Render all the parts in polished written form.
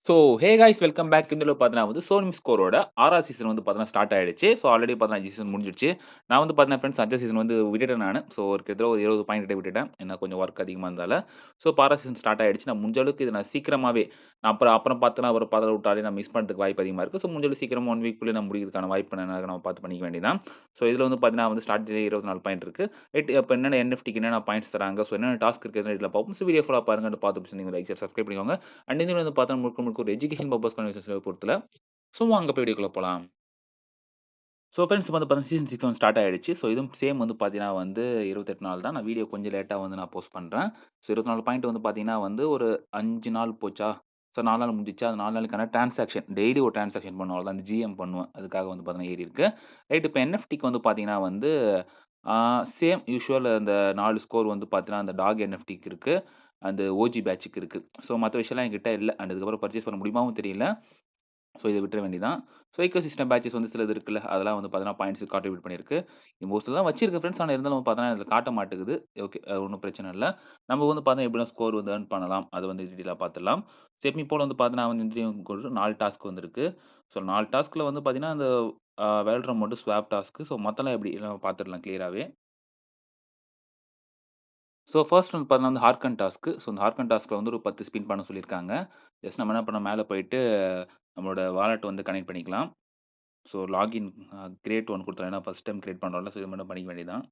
So, hey guys welcome back. இந்த தடவ பார்த்தீங்கன்னா வந்து சோனிம் ஸ்கோரோட 6வது சீசன் வந்து பார்த்தீங்கன்னா ஸ்டார்ட் ஆயிடுச்சு. ஸோ, ஆல்ரெடி பார்த்தீங்கன்னா 5 சீசன் முடிஞ்சிடுச்சு. நான் வந்து பார்த்தீங்கன்னா ஃபிரெண்ட்ஸ் 5வது சீசன் வந்து விட்டுட்டேன் நானு. ஸோ, ஒரு கிட்டத்தட்ட ஒரு 20 பாயிண்ட் கிட்ட விட்டுட்டேன். ஏன்னா கொஞ்சம் ஒர்க் அதிகமா இருந்ததால. ஸோ, இப்போ 6வது சீசன் ஸ்டார்ட் ஆயிடுச்சு. நான் முடிஞ்ச அளவுக்கு இத நான் சீக்கிரமாவே நான் அப்புறம் அப்புறம் பார்த்தேன்னா ஒரு பாதியில விட்டாலே நான் மிஸ் பண்றதுக்கு வாய்ப்பு அதிகமா இருக்கு. ஸோ, முடிஞ்ச அளவுக்கு சீக்கிரமா 1 வீக்குள்ளயே நான் முடிக்கிறதுக்கான வாய்ப்பு நம்ம பார்த்து பண்ணிக்க வேண்டியது தான். ஸோ, இதில வந்து பார்த்தீங்கன்னா வந்து ஸ்டார்ட்டிங்லேயே 24 பாயிண்ட் இருக்கு. ரைட் அப்ப என்னென்ன என்எஃப்டிக்கு என்னென்ன பாயிண்ட்ஸ் தராங்க. ஸோ, என்னென்ன டாஸ்க் இருக்குதுன்னு இதில பார்ப்போம். ஸோ, வீடியோ ஃபுல்லா பாருங்க. பார்த்து நீங்க லைக், ஷேர், சப்ஸ்கிரைப் பண்ணிக்கோங்க. அண்ட் இந்த வந்து பார்த்தா முழுக்க முழுக்க ஒரு எஜுகேஷன் பர்ப்பஸ்க்கான பொறுத்தல. ஸோ வாங்க போய் வீடியோக்குள்ள போலாம். ஸோ ஃப்ரெண்ட்ஸ் வந்து பார்த்தீங்கன்னா சீசன் 6 வந்து ஸ்டார்ட் ஆயிடுச்சு. ஸோ இதுவும் சேம் வந்து பார்த்தீங்கன்னா வந்து 28 நாள் தான். நான் வீடியோ கொஞ்சம் லேட்டா வந்து நான் போஸ்ட் பண்றேன். ஸோ 24 பாயிண்ட் வந்து பார்த்தீங்கன்னா வந்து ஒரு 5 நாள் போச்சா? ஸோ 4 நாள் முடிஞ்சிச்சா? அந்த 4 நாளுக்கான டிரான்சாக்ஷன் டெய்லி ஒரு டிரான்சாக்ஷன் பண்ணுவோம். அவ்வளோதான். அந்த ஜிஎம் பண்ணுவேன். அதுக்காக வந்து பார்த்தீங்கன்னா ஏறியிருக்கு. ரைட் இப்போ என்எஃப்டிக்கு வந்து பார்த்தீங்கன்னா வந்து ஆ சேம் யூசுவல் அந்த 4 ஸ்கோர் வந்து பார்த்தீங்கன்னா, அந்த டாக் என்எஃப்டிக்கு இருக்கு. அந்த ஓஜி பேட்சுக்கு இருக்கு. ஸோ மத்த விஷயம்லாம் என்கிட்ட இல்ல. அண்ட் அதுக்கப்புறம் பர்ச்சேஸ் பண்ண முடியுமாவும் தெரியல. ஸோ இத விட்டுற வேண்டியதான். ஸோ எக்கோசிஸ்டம் பேட்சஸ் வந்து சிலது இருக்குல்ல, அதெல்லாம் வந்து பார்த்தீங்கன்னா பாயிண்ட்ஸ் கான்ட்ரிபியூட் பண்ணியிருக்கு. மோஸ்ட்லி தான் வச்சிருக்கு ஃப்ரெண்ட்ஸ். ஆனா இருந்தாலும் பார்த்தீங்கன்னா, இதில காட்ட மாட்டேங்குது. ஓகே. அது ஒண்ணும் பிரச்சனை இல்ல. நம்ம வந்து பார்த்தீங்கன்னா, எப்படிலாம் ஸ்கோர் வந்து ஏர்ன் பண்ணலாம். அத வந்து டீட்டெயிலா பார்த்துடலாம். ஸோ எப்பயும் போல வந்து பார்த்தீங்கன்னா, வந்து இன்றையும் 4 டாஸ்க் வந்திருக்கு. ஸோ 4 டாஸ்க்ல வந்து பார்த்தீங்கன்னா, அந்த வேல்ட்ரம் மட்டும் ஸ்வாப் டாஸ்க். ஸோ மத்தலாம் எப்படி எல்லாம் பார்த்துடலாம் கிளியராவே. ஸோ ஃபர்ஸ்ட் வந்து பார்த்தீங்கன்னா, வந்து ஹார்கன் டாஸ்க். ஸோ இந்த ஹார்கன் டாஸ்க்ல வந்து ஒரு 10 ஸ்பின் பண்ண சொல்லியிருக்காங்க. ஜஸ்ட் நம்ம என்ன பண்ணணும், மேல போயிட்டு நம்மளோட வாலெட் வந்து கனெக்ட் பண்ணிக்கலாம். ஸோ லாகின் கிரியேட் ஒன் குடுத்துறேன். ஏன்னா ஃபர்ஸ்ட் டைம் கிரியேட் பண்றோம்ல. ஸோ இது மட்டும் பண்ணிக்க வேண்டியது தான்.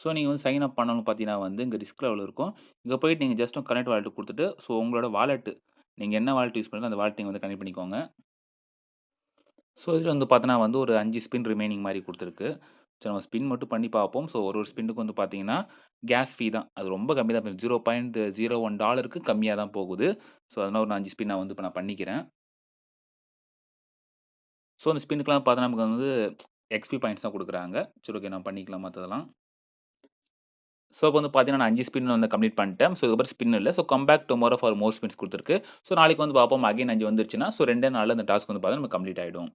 ஸோ நீங்க வந்து சைன் அப் பண்ணணும்னு பார்த்தீங்கன்னா வந்து, இங்க ரிஸ்க் லெவல் இருக்கும். இங்க போயிட்டு நீங்க ஜஸ்ட் கனெக்ட் வாலெட் குடுத்துட்டு, ஸோ உங்களோட வாலெட் நீங்க என்ன வாலெட் யூஸ் பண்றீங்களோ அந்த வாலெட் நீங்க வந்து கனெக்ட் பண்ணிக்கோங்க. ஸோ இதில வந்து பார்த்தீங்கன்னா வந்து ஒரு 5 ஸ்பின் ரிமைனிங் மாரி குடுத்துருக்கு. சோ நம்ம ஸ்பின் மட்டும் பண்ணி பார்ப்போம். ஸோ ஒரு ஸ்பின்னுக்கு வந்து பார்த்தீங்கன்னா, கேஸ் ஃபீ தான். அது ரொம்ப கம்மி தான். $0.01 கம்மியா தான் போகுது. ஸோ அதனால ஒரு 5 ஸ்பின் நான் வந்து இப்ப நான் பண்ணிக்கிறேன். ஸோ அந்த ஸ்பின்னுக்குலாம் பார்த்தா நமக்கு வந்து எக்ஸ்பி பாயிண்ட்ஸ் தான் குடுக்குறாங்க. சரி ஓகே நான் பண்ணிக்கலாம் மத்ததெல்லாம். ஸோ இப்ப வந்து பார்த்தீங்கன்னா, நான் 5 ஸ்பின் வந்து கம்ப்ளீட் பண்ணிட்டேன். ஸோ இதுக்கப்புறம் ஸ்பின் இல்ல. So come back tomorrow for more spins குடுத்துருக்கு. ஸோ நாளைக்கு வந்து பார்ப்போம். அகைன் 5 வந்துருச்சுன்னா, ஸோ 2டே நாள்ல அந்த டாஸ்க் வந்து பார்த்தீங்கன்னா, நமக்கு கம்ப்ளீட் ஆயிடும்.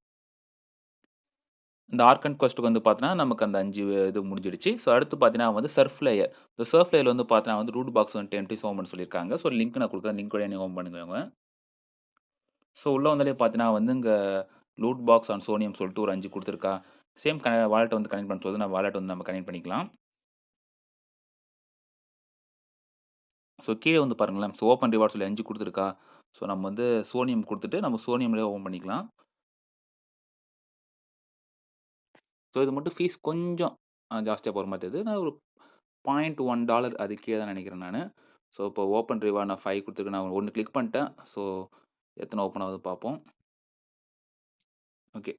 இந்த ஆர்க் அண்ட் குவெஸ்ட்க்கு வந்து பார்த்தீங்கன்னா, நமக்கு அந்த 5 இது முடிஞ்சிடுச்சு. ஸோ அடுத்து பார்த்தீங்கன்னா வந்து சர்ஃப் லேயர். இந்த சர்ஃப் லேயர்ல வந்து பார்த்தீங்கன்னா வந்து ரூட் பாக்ஸ் வந்து 10 ஓப்பன் பண்ண சொல்லியிருக்காங்க. ஸோ லிங்க் நான் குடுக்குறேன். லிங்க் வழியா நீங்க ஓப்பன் பண்ணிக்கோங்க. ஸோ உள்ள வந்தாலே பார்த்தீங்கன்னா வந்து இங்க லூட் பாக்ஸ் ஆன் சோனியம் சொல்லிட்டு ஒரு 5 குடுத்துருக்கா. சேம் வாலெட்ட வந்து கனெக்ட் பண்ண சொல்லுது. நான் வாலெட் வந்து நம்ம கனெக்ட் பண்ணிக்கலாம். ஸோ கீழ வந்து பாருங்களேன். ஸோ ஓப்பன் ரிவார்ட் சொல்லி 5 குடுத்துருக்கா. ஸோ நம்ம வந்து சோனியம் குடுத்துட்டு, நம்ம சோனியம்லயே ஓப்பன் பண்ணிக்கலாம். ஸோ இது மட்டும் ஃபீஸ் கொஞ்சம் ஜாஸ்தியா போற மாரி தெரியுது. நான் ஒரு $0.1 அது கீழ தான் நெனைக்கிறேன் நானு. ஸோ இப்போ ஓப்பன் ரிவார்ட் நான் 5 குடுத்துருக்கேன். நான் 1 கிளிக் பண்ணிட்டேன். ஸோ எத்தன ஓப்பன் ஆகுது பார்ப்போம். ஓகே.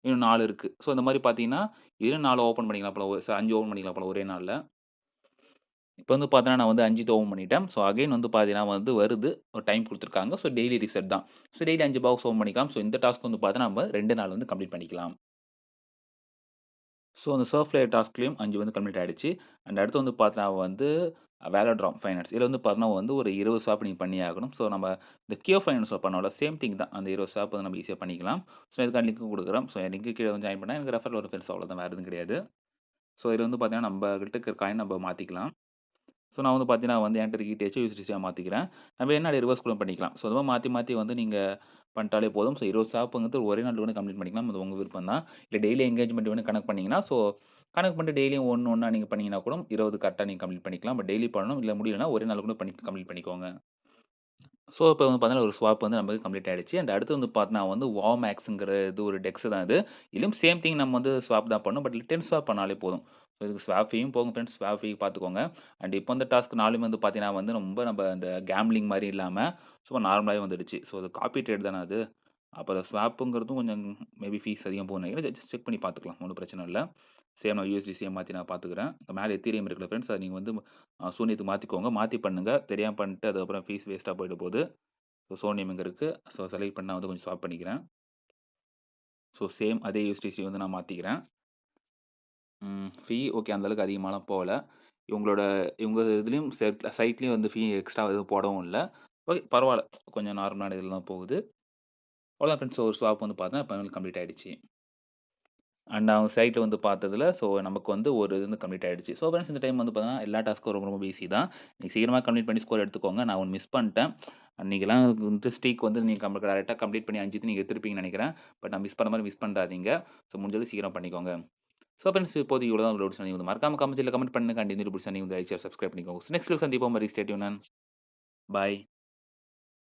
இன்னும் 4 இருக்கு. ஸோ இந்த மாரி பார்த்தீங்கன்னா, இன்னும் 4 ஓப்பன் பண்ணிக்கலாம் போல. 5 ஓப்பன் பண்ணிக்கலாம் போல ஒரே நாள்ல. இப்ப வந்து பார்த்தீங்கன்னா, நான் வந்து 5 ஓப்பன் பண்ணிட்டேன். ஸோ அகைன் வந்து பார்த்தீங்கன்னா வந்து வருது. ஒரு டைம் குடுத்துருக்காங்க. ஸோ டெய்லி ரீசெட் தான். ஸோ டெய்லி 5 பாக்ஸ் ஓப்பன் பண்ணிக்கலாம். ஸோ இந்த டாஸ்க் வந்து பார்த்தீங்கன்னா, நம்ம 2 நாள் வந்து கம்ப்ளீட் பண்ணிக்கலாம். ஸோ அந்த சர்ஃப் லேயர் டாஸ்க்லயும் 5 வந்து கம்ப்ளீட் ஆயிடுச்சு. அண்ட் அடுத்து வந்து பார்த்தீங்கன்னா வந்து வேலோட்ராம் ஃபைனான்ஸ். இதுல வந்து பார்த்தீங்கன்னா வந்து ஒரு 20 ஸ்வாப் நீங்க பண்ணியே ஆகணும். ஸோ நம்ம இந்த கியோ ஃபைனான்ஸ்ல பண்ணோம்ல, சேம் திங் தான். அந்த 20 ஸ்வாப் வந்து நம்ம ஈஸியா பண்ணிக்கலாம். ஸோ இதுக்கான லிங்க்கும் குடுக்குறேன். ஸோ என் லிங்க் கீழ வந்து ஜாயின் பண்ணா எனக்கு ரெஃபரல் வரும் ஃப்ரெண்ட்ஸ் அவ்வளோதான். வேற எதுவும் கிடையாது. ஸோ இது வந்து பார்த்தீங்கன்னா, நம்ப கிட்ட இருக்கிற காயின் நம்ம மாத்திக்கலாம். ஸோ நான் வந்து பார்த்தீங்கன்னா வந்து என்கிட்ட இருக்க ETH யூஎஸ்டிசியா மாத்திக்கிறேன். நம்ம என்ன ரிவர்ஸ் கூட பண்ணிக்கலாம். ஸோ அது மாரி மாத்தி மாத்தி வந்து நீங்க பண்ணிட்டாலே போதும். ஸோ 20 ஸ்வாப்ங்கிறது ஒரே நாள்ல கூட கம்ப்ளீட் பண்ணிக்கலாம். அது உங்க விருப்பம் தான். இல்ல டெய்லி எங்கேஜ்மென்ட் வேணும் கணக்கு பண்ணீங்கன்னா, ஸோ கணக்கு பண்ணிட்டு டெய்லியும் ஒண்ணு ஒண்ணா நீங்க பண்ணீங்கன்னா கூட 20 கரெக்ட்டா நீங்க கம்ப்ளீட் பண்ணிக்கலாம். பட் டெய்லி பண்ணணும். இல்ல முடியலன்னா ஒரே நாள்ல கூட பண்ணி கம்ப்ளீட் பண்ணிக்கோங்க. ஸோ இப்போ வந்து பார்த்தீங்கன்னா, ஒரு ஸ்வாப் வந்து நமக்கு கம்ப்ளீட் ஆயிடுச்சு. அண்ட் அடுத்து வந்து பார்த்தீங்கன்னா வந்து வார்மேக்ஸ்ங்கிற இது ஒரு டெக்ஸ் தான் இது. இதுலயும் சேம் திங் நம்ம வந்து ஸ்வாப் தான் பண்ணணும். பட் 10 ஸ்வாப் பண்ணாலே போதும். ஸோ இதுக்கு ஸ்வாப் ஃபீயும் போகும் ஃப்ரெண்ட்ஸ். ஸ்வாப் ஃபீ பார்த்துக்கோங்க. அண்ட் இப்போ இந்த டாஸ்க் 4மே வந்து பார்த்தீங்கன்னா வந்து ரொம்ப நம்ம அந்த கேம்பிளிங் மாரி இல்லாம சும்மா நார்மலாவே வந்துடுச்சு. ஸோ அது காப்பி ட்ரேட் தானே அது. அப்ப ஸ்வாப்புங்கிறதும் கொஞ்சம் மேபி ஃபீஸ் அதிகம் போகும்னு நெனைக்கிறேன். ஜஸ்ட் செக் பண்ணி பார்த்துக்கலாம். ஒண்ணும் பிரச்சனை இல்ல. சேம் நான் USDCயா மாத்தி நான் பார்த்துக்கிறேன். மேல எத்தீரியம் இருக்குல்ல ஃப்ரெண்ட்ஸ். அத நீங்க வந்து சூனியத்துக்கு மாத்திக்கோங்க. மாத்தி பண்ணுங்க. தெரியாம பண்ணிட்டு அதுக்கப்புறம் ஃபீஸ் வேஸ்ட்டா போயிட போது. ஸோ சோனியம் இங்க இருக்கு. ஸோ செலக்ட் பண்ணா வந்து கொஞ்சம் ஸ்வாப் பண்ணிக்கிறேன். ஸோ சேம் அதே USDC வந்து நான் மாத்திக்கிறேன். ஃபீ ஓகே அந்த அளவுக்கு அதிகமாலாம் போகல. இவங்களோட இவங்க இதுலயும் சைட்லயும் வந்து ஃபீ எக்ஸ்ட்ரா எதுவும் போடவும் இல்ல. ஓகே பரவால்ல. கொஞ்சம் நார்மலான இதில தான் போகுது. அவ்வளோதான் ஃப்ரெண்ட்ஸ். ஒரு ஸ்வாப் வந்து பார்த்தீங்கன்னா, இப்ப கம்ப்ளீட் ஆயிடுச்சு. அண்ட் அவங்க சைட்ல வந்து பார்த்ததுல, ஸோ நமக்கு வந்து ஒரு இது வந்து கம்ப்ளீட் ஆயிடுச்சு. ஸோ ஃபிரெண்ட்ஸ் இந்த டைம் வந்து பார்த்தீங்கன்னா, எல்லா டாஸ்க்கும் ரொம்ப ரொம்ப ஈஸி தான். நீங்க சீக்கிரமா கம்ப்ளீட் பண்ணி ஸ்கோர் எடுத்துக்கோங்க. நான் ஒண்ணு மிஸ் பண்ட்டேன். அன்னைக்கெல்லாம் வந்து ஸ்ட்ரீக் வந்து நீங்க கரெக்ட்டா கம்ப்ளீட் பண்ணி 5 இது நீங்க எடுத்திருப்பீங்கன்னு நெனைக்கிறேன். பட் நான் மிஸ் பண்ண மாரி மிஸ் பண்றாதீங்க. ஸோ முடிஞ்ச அளவு சீக்கிரம் பண்ணிக்கோங்க. ஸோ ஃபிரெண்ட்ஸ் இப்போதைக்கு இவ்வளோ தான் உங்களோட நீங்க வந்து மறக்காம கமெண்ட்ஸ்ல கமெண்ட் பண்ணுங்க. அண்ட் இந்த வீடியோ பிடிச்சா நீங்க வந்து லைக், ஷேர், சப்ஸ்கிரைப் பண்ணிக்கோங்க. நெக்ஸ்ட் வீடியோல சந்திப்போம். Stay tuned. பாய்.